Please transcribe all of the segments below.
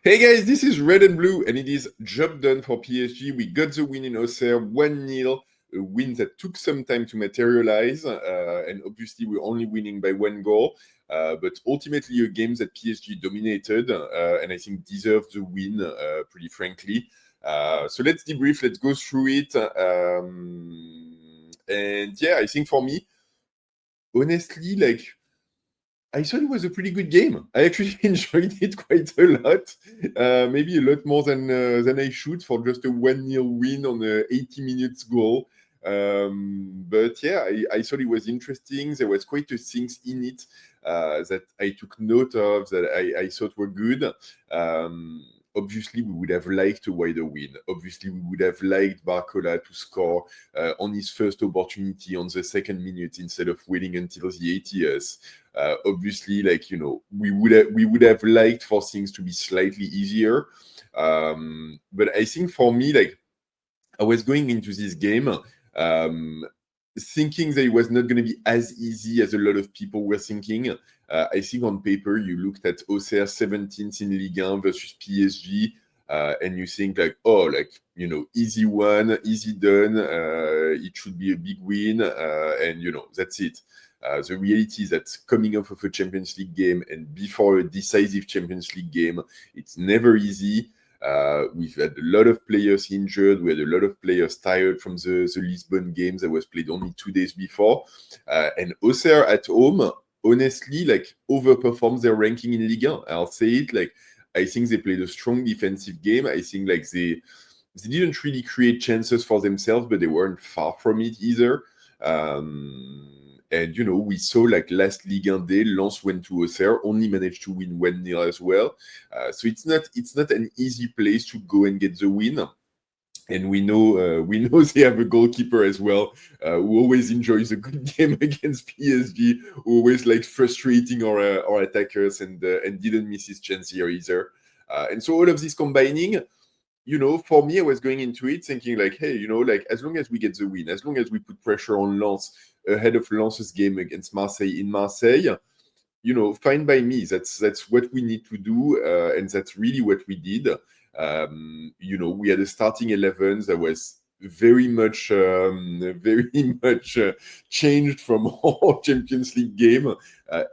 Hey guys, this is Red and Blue, and it is job done for PSG. We got the win in Auxerre, 1-0, a win that took some time to materialize, and obviously we're only winning by one goal, but ultimately a game that PSG dominated, and I think deserved the win, pretty frankly. So let's debrief, let's go through it, and yeah, I think for me, honestly, I thought it was a pretty good game. I actually enjoyed it quite a lot. Maybe a lot more than I should for just a 1-0 win on a 80 minutes goal. But yeah, I thought it was interesting. There was quite a things in it that I took note of that I thought were good. Obviously, we would have liked a wider win. Obviously, we would have liked Barcola to score on his first opportunity on the second minute instead of waiting until the 80th. Obviously, we would have liked for things to be slightly easier. But I think for me, I was going into this game thinking that it was not going to be as easy as a lot of people were thinking. I think on paper, you looked at Auxerre 17th in Ligue 1 versus PSG, and you think easy one, easy done. It should be a big win, and that's it. The reality is that coming off of a Champions League game and before a decisive Champions League game, it's never easy. We've had a lot of players injured. We had a lot of players tired from the Lisbon games that was played only 2 days before. And Auxerre at home, honestly, overperformed their ranking in Ligue 1. I'll say it. I think they played a strong defensive game. I think they didn't really create chances for themselves, but they weren't far from it either. And we saw last Ligue 1 day, Lens went to Auxerre, only managed to win 1-0 as well. So it's not an easy place to go and get the win. And we know they have a goalkeeper as well, who always enjoys a good game against PSG, who always frustrating our attackers and didn't miss his chance here either. And so all of this combining, for me, I was going into it thinking hey, as long as we get the win, as long as we put pressure on Lens ahead of Lens's game against Marseille in Marseille, fine by me. That's what we need to do, and that's really what we did. We had a starting 11 that was very much changed from our Champions League game.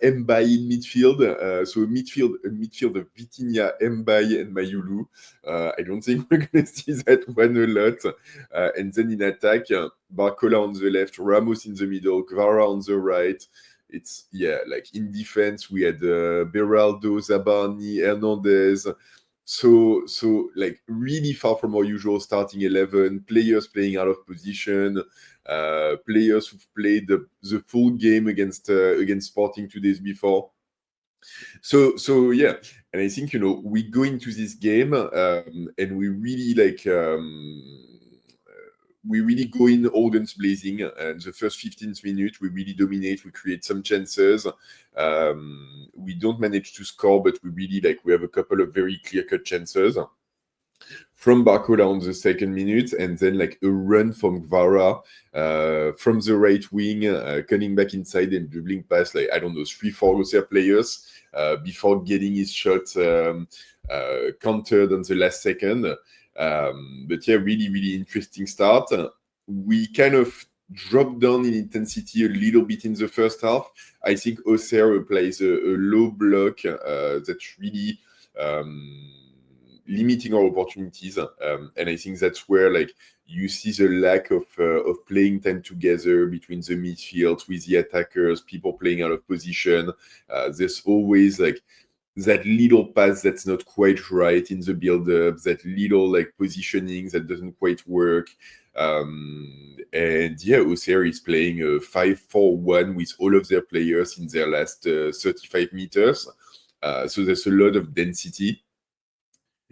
Mbaye in midfield, so a midfield of Vitinha, Mbaye, and Mayulu. I don't think we're going to see that one a lot. And then in attack, Barcola on the left, Ramos in the middle, Kvara on the right. It's in defense we had Beraldo, Zabarni, Hernandez. So really far from our usual starting 11, players playing out of position, players who've played the full game against Sporting 2 days before. So yeah, and I think we go into this game and we really go in all guns blazing. And the first 15 minutes, we really dominate. We create some chances. We don't manage to score, but we really we have a couple of very clear-cut chances from Barcola on the second minute, and then a run from Kvara from the right wing, cutting back inside and dribbling past 3-4 Auxerre players before getting his shot countered on the last second. But yeah, really, really interesting start. We kind of dropped down in intensity a little bit in the first half. I think Auxerre plays a low block that's really limiting our opportunities. And I think that's where you see the lack of playing time together between the midfield with the attackers, people playing out of position. There's always that little pass that's not quite right in the build-up, that little positioning that doesn't quite work. And yeah, Auxerre is playing a 5-4-1 with all of their players in their last 35 meters. So there's a lot of density.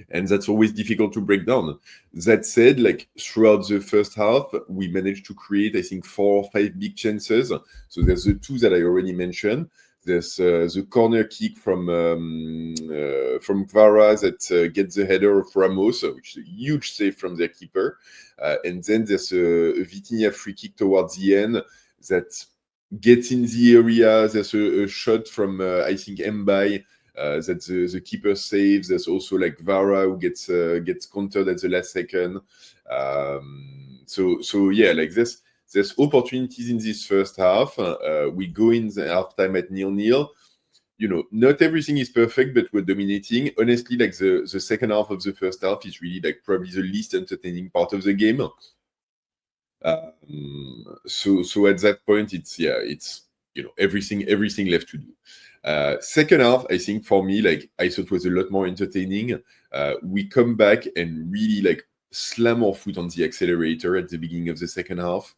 And that's always difficult to break down. That said, throughout the first half, we managed to create, I think, 4 or 5 big chances. So there's the 2 that I already mentioned. There's the corner kick from Kvara that gets the header of Ramos, which is a huge save from their keeper. And then there's a Vitinha free kick towards the end that gets in the area. There's a shot from, I think, Mbaye that the keeper saves. There's also like Vara who gets countered at the last second. So yeah, like there's opportunities in this first half. We go in the halftime at 0-0. Not everything is perfect, but we're dominating. Honestly, like the second half of the first half is really like probably the least entertaining part of the game. So at that point, it's everything left to do. Second half, I think for me, like I thought was a lot more entertaining. We come back and really like slam our foot on the accelerator at the beginning of the second half.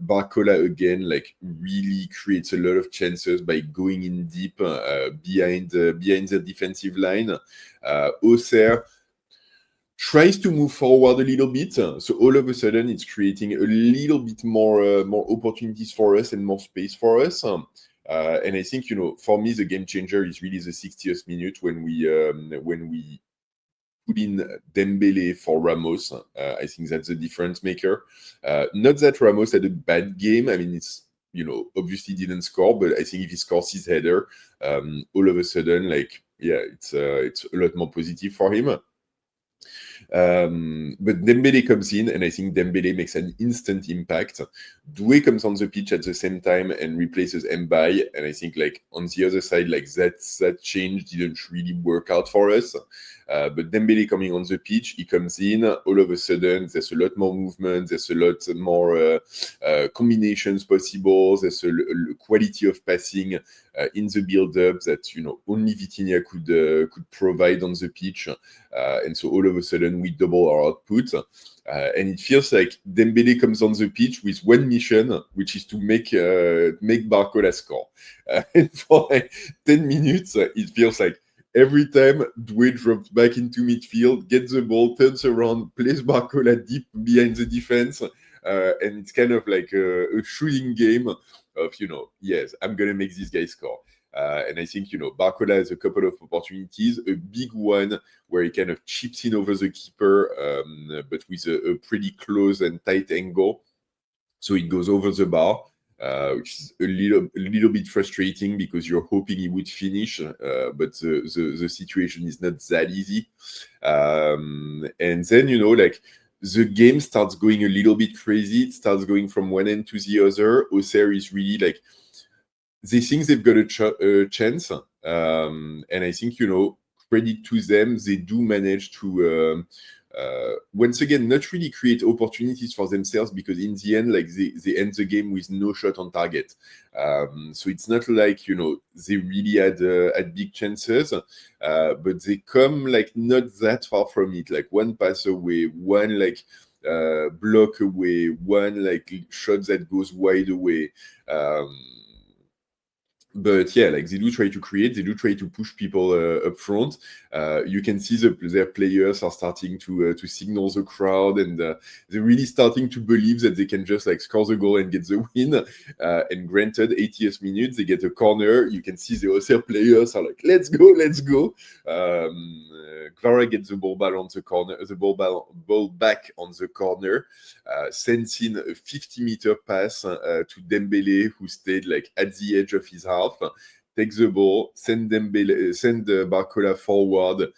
Barcola again like really creates a lot of chances by going in deep behind the defensive line. Auxerre tries to move forward a little bit, so all of a sudden it's creating a little bit more opportunities for us and more space for us. And I think for me the game changer is really the 60th minute when we put in Dembele for Ramos. I think that's the difference maker. Not that Ramos had a bad game. I mean, it's obviously didn't score, but I think if he scores his header, all of a sudden, like it's a lot more positive for him. But Dembele comes in, and I think Dembele makes an instant impact. Doué comes on the pitch at the same time and replaces Mbaye, and I think like on the other side, like that change didn't really work out for us. But Dembele coming on the pitch, he comes in, all of a sudden there's a lot more movement, there's a lot more combinations possible, there's a quality of passing in the build-up that only Vitinha could provide on the pitch, and so all of a sudden we double our output. And it feels like Dembele comes on the pitch with one mission, which is to make Barcola score. And for like 10 minutes, it feels like every time Doué drops back into midfield, gets the ball, turns around, plays Barcola deep behind the defense, and it's kind of like a shooting game of, yes, I'm going to make this guy score. And I think, Barcola has a couple of opportunities, a big one where he kind of chips in over the keeper, but with a pretty close and tight angle. So it goes over the bar, which is a little bit frustrating because you're hoping he would finish, but the situation is not that easy. And then, like, the game starts going a little bit crazy. It starts going from one end to the other. Auxerre is really like, they think they've got a chance. And I think, credit to them, they do manage to, once again, not really create opportunities for themselves, because in the end, like they end the game with no shot on target. So it's not like, they really had big chances, but they come like not that far from it, like one pass away, one like block away, one like shot that goes wide away. But yeah, like they do try to create, they do try to push people up front. You can see their players are starting to signal the crowd, and they're really starting to believe that they can just like score the goal and get the win. And granted, 80th minute, they get a corner. You can see the Auxerre players are like, let's go. Clara gets the ball back on the corner, ball back on the corner, sends in a 50-meter pass to Dembele, who stayed like at the edge of his half, takes the ball, send Barcola forward,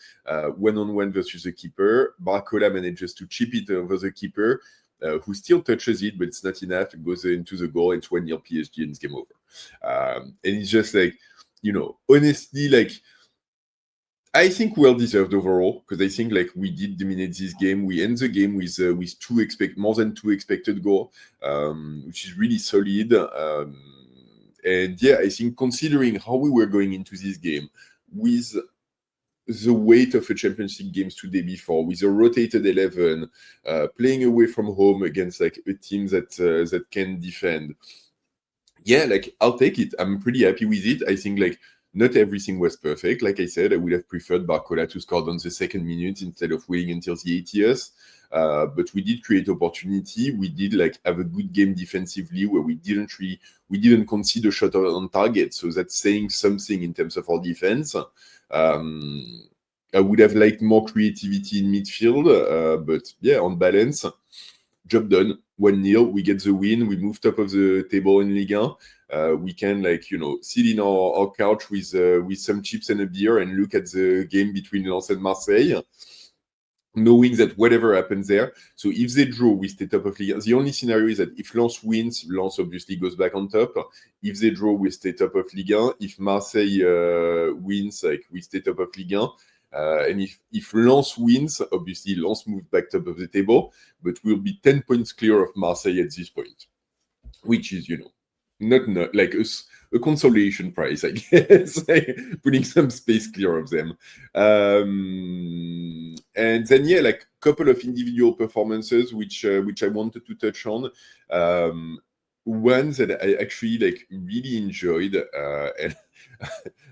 one-on-one versus the keeper. Barcola manages to chip it over the keeper, who still touches it, but it's not enough. It goes into the goal, it's 1-0 PSG, and it's game over. And it's just like, honestly, like, I think well deserved overall, because I think like we did dominate this game. We end the game with more than two expected goals, which is really solid. And yeah, I think considering how we were going into this game with the weight of a Champions League games today before, with a rotated 11, playing away from home against like a team that can defend. Yeah, like I'll take it. I'm pretty happy with it. I think like not everything was perfect. Like I said, I would have preferred Barcola to score on the second minute instead of waiting until the 80th. But we did create opportunity. We did like have a good game defensively where we didn't concede a shot on target. So that's saying something in terms of our defense. I would have liked more creativity in midfield, but yeah, on balance, job done, 1-0, we get the win, we move top of the table in Ligue 1. We can sit in our couch with some chips and a beer and look at the game between Lens and Marseille, knowing that whatever happens there. So if they draw, we stay top of Ligue 1. The only scenario is that if Lens wins, Lens obviously goes back on top. If they draw, we stay top of Ligue 1. If Marseille wins, we stay top of Ligue 1. And if Lens wins, obviously Lens moves back top of the table, but we'll be 10 points clear of Marseille at this point, which is, not like a consolation prize, I guess, putting some space clear of them. And then, yeah, like a couple of individual performances, which I wanted to touch on. One that I actually really enjoyed, and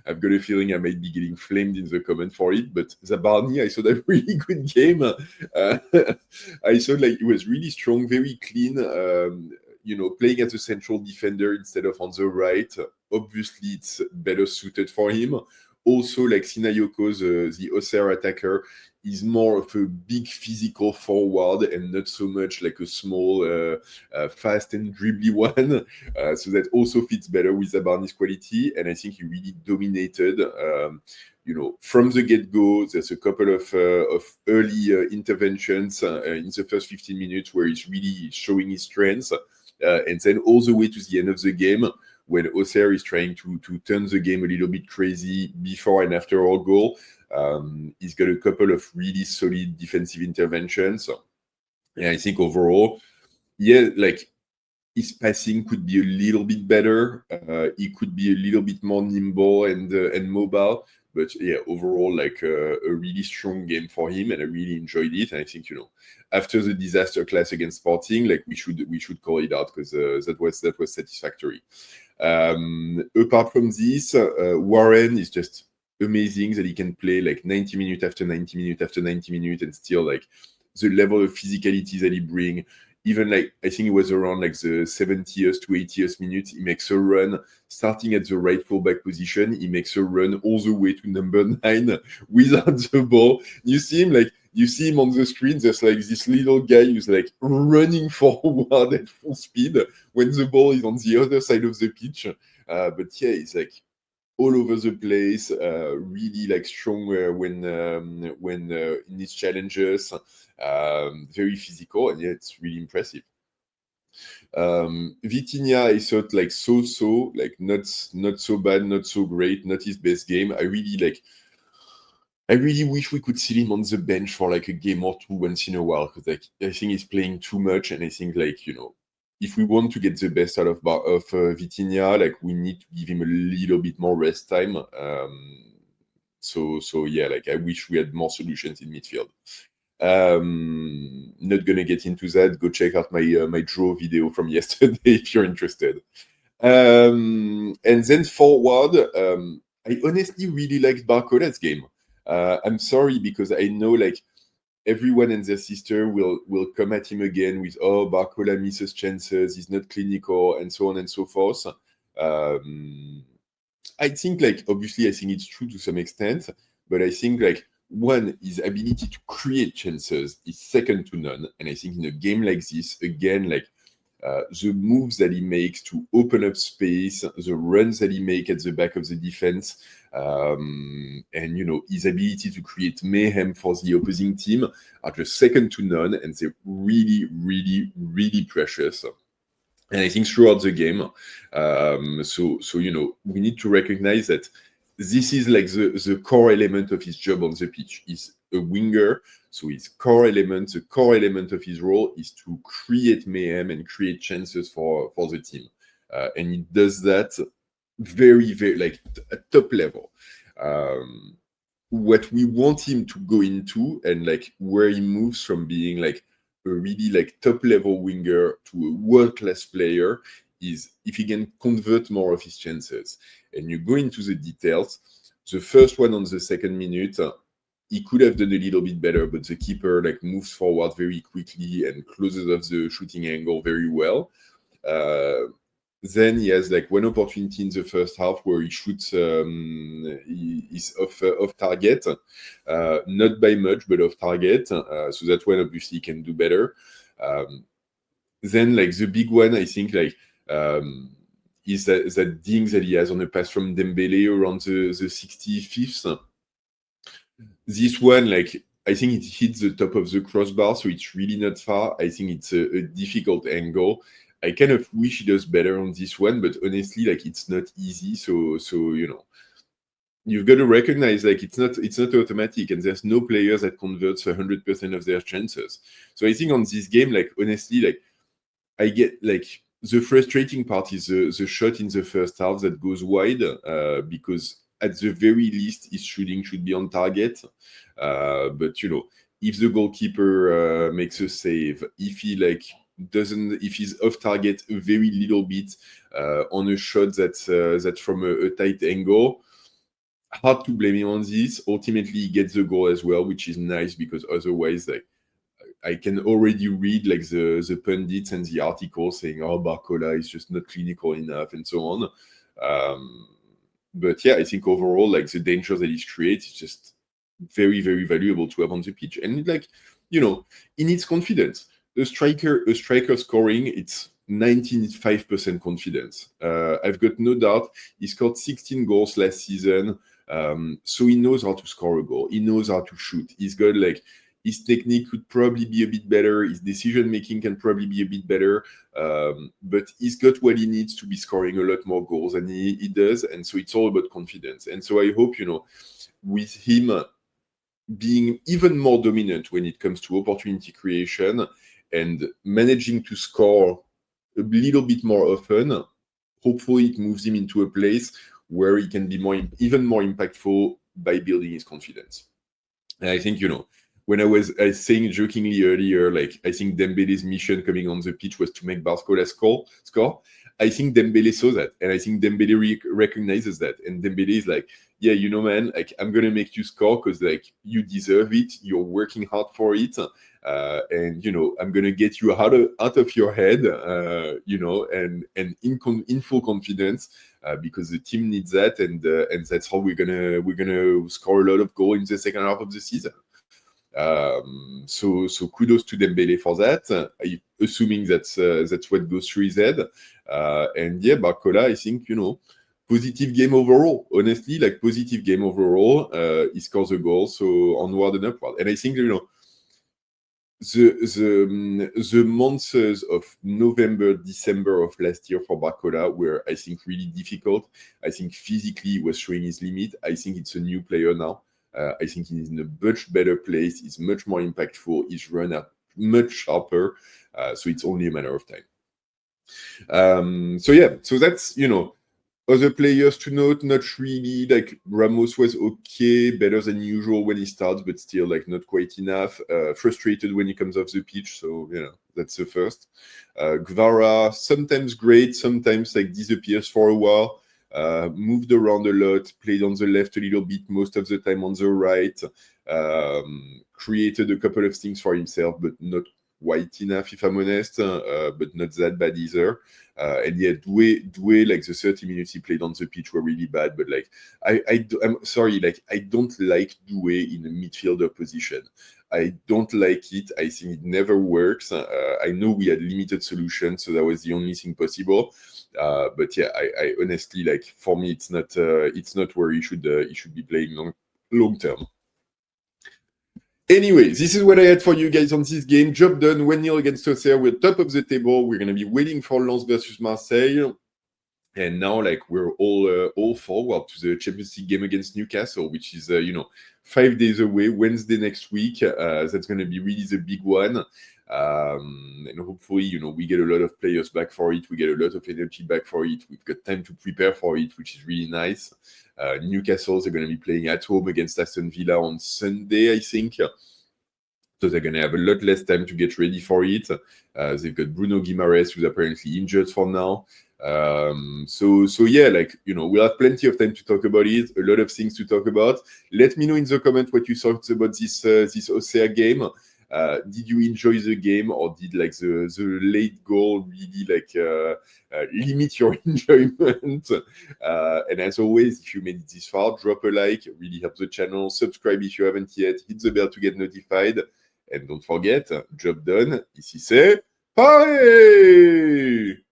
I've got a feeling I might be getting flamed in the comment for it, but Zabarni, I saw that really good game. I saw it was really strong, very clean, playing as a central defender instead of on the right. Obviously, it's better suited for him. Also, like Sinayoko's, the Auxerre attacker, is more of a big physical forward and not so much like a small, fast and dribbly one. So that also fits better with Zabarni's quality. And I think he really dominated. From the get-go, there's a couple of early interventions in the first 15 minutes where he's really showing his strengths. And then all the way to the end of the game, when Auxerre is trying to turn the game a little bit crazy before and after our goal, he's got a couple of really solid defensive interventions. And I think overall, yeah, his passing could be a little bit better. He could be a little bit more nimble and mobile. But yeah, overall, a really strong game for him, and I really enjoyed it. And I think, after the disaster class against Sporting, we should call it out because that was satisfactory. Apart from this, Warren is just amazing that he can play 90 minutes after 90 minutes after 90 minutes, and still the level of physicality that he brings. Even I think it was around the 70th to 80th minute, he makes a run starting at the right fullback position. He makes a run all the way to number 9 without the ball. You see him on the screen. There's this little guy who's running forward at full speed when the ball is on the other side of the pitch. But yeah, he's all over the place, really strong when in his challenges, very physical, and yeah, it's really impressive. Vitinha, I thought so, not so bad, not so great, not his best game. I really wish we could see him on the bench for a game or two once in a while, because I think he's playing too much, and I think if we want to get the best out of Vitinha, we need to give him a little bit more rest time. So yeah, I wish we had more solutions in midfield. Not gonna get into that. Go check out my draw video from yesterday if you're interested. And then forward, I honestly really liked Barcola's game. I'm sorry because I know everyone and their sister will come at him again with, oh, Barcola misses chances, he's not clinical, and so on and so forth. I think obviously I think it's true to some extent, but I think one, his ability to create chances is second to none. And I think in a game like this, again, the moves that he makes to open up space, the runs that he makes at the back of the defense, and his ability to create mayhem for the opposing team are just second to none, and they're really, really, really precious. And I think throughout the game, so we need to recognize that this is the core element of his job on the pitch. He's a winger, so his the core element of his role is to create mayhem and create chances for the team. And he does that very, very, at top level. What we want him to go into, and where he moves from being a really top level winger to a world-class player, is if he can convert more of his chances. And you go into the details. The first one on the second minute, he could have done a little bit better, but the keeper moves forward very quickly and closes off the shooting angle very well. Then he has one opportunity in the first half where he shoots, he's off target, not by much, but off target. So that one obviously can do better. Then like the big one, I think like is that ding that he has on a pass from Dembele around the 65th. This one, like, I think it hits the top of the crossbar, so it's really not far. I think it's a difficult angle. I kind of wish he does better on this one, but honestly, like, it's not easy. So you know, you've got to recognize like it's not automatic, and there's no players that converts 100% of their chances. So I think on this game, like, honestly, like, I get like the frustrating part is the shot in the first half that goes wide because at the very least his shooting should be on target. But you know, if the goalkeeper makes a save, if he like doesn't, if he's off target a very little bit on a shot that's from a tight angle, hard to blame him on this. Ultimately, he gets the goal as well, which is nice because otherwise, like, I can already read like the pundits and the articles saying, "Oh, Barcola is just not clinical enough," and so on. But yeah, I think overall, like the danger that he creates is just very, very valuable to have on the pitch. And like, you know, he needs confidence. A striker scoring, it's 95% confidence. I've got no doubt. He scored 16 goals last season. So he knows how to score a goal. He knows how to shoot. He's got like, his technique could probably be a bit better. His decision making can probably be a bit better. But he's got what he needs to be scoring a lot more goals than he does. And so it's all about confidence. And so I hope, you know, with him being even more dominant when it comes to opportunity creation and managing to score a little bit more often, hopefully it moves him into a place where he can be even more impactful by building his confidence. And I think, you know, when I was saying jokingly earlier, like, I think Dembele's mission coming on the pitch was to make Barcola score. I think Dembele saw that, and I think Dembele recognizes that. And Dembele is like, yeah, you know, man, like, I'm gonna make you score because like you deserve it. You're working hard for it, and you know, I'm gonna get you out of your head, you know, and in full confidence. Because the team needs that, and that's how we're gonna score a lot of goals in the second half of the season. So kudos to Dembele for that. Assuming that's what goes through his head. And yeah, Barcola, I think, you know, positive game overall. Honestly, like, positive game overall. He scores a goal, so onward and upward. And I think, you know, the months of November, December of last year for Barcola were, I think, really difficult. I think physically he was showing his limit. I think it's a new player now. I think he's in a much better place. He's much more impactful. His run are much sharper. So it's only a matter of time. So yeah, so that's, you know, other players to note, not really. Like, Ramos was okay, better than usual when he starts, but still like not quite enough. Frustrated when he comes off the pitch, so you know, that's the first. Guevara, sometimes great, sometimes like disappears for a while. Moved around a lot, played on the left a little bit, most of the time on the right. Created a couple of things for himself, but not quite enough, if I'm honest, but not that bad either. And yeah, Doué, like the 30 minutes he played on the pitch were really bad. But like, I'm sorry, like, I don't like Doué in a midfielder position. I don't like it. I think it never works. I know we had limited solutions, so that was the only thing possible. But yeah, I honestly, like, for me, it's not where he should be playing long term. Anyway, this is what I had for you guys on this game. Job done. 1-0 against Auxerre. We're top of the table. We're going to be waiting for Lens versus Marseille. And now, like, we're all forward to the Champions League game against Newcastle, which is, 5 days away, Wednesday next week. That's going to be really the big one. And hopefully, you know, we get a lot of players back for it. We get a lot of energy back for it. We've got time to prepare for it, which is really nice. Newcastle, they're going to be playing at home against Aston Villa on Sunday, I think. So they're going to have a lot less time to get ready for it. They've got Bruno Guimaraes, who's apparently injured for now. So yeah, like, you know, we'll have plenty of time to talk about it. A lot of things to talk about. Let me know in the comment what you thought about this Auxerre game. Did you enjoy the game, or did like the late goal really like limit your enjoyment? And as always, if you made it this far, drop a like. It really helps the channel. Subscribe if you haven't yet. Hit the bell to get notified. And don't forget, job done. Ici c'est Paris!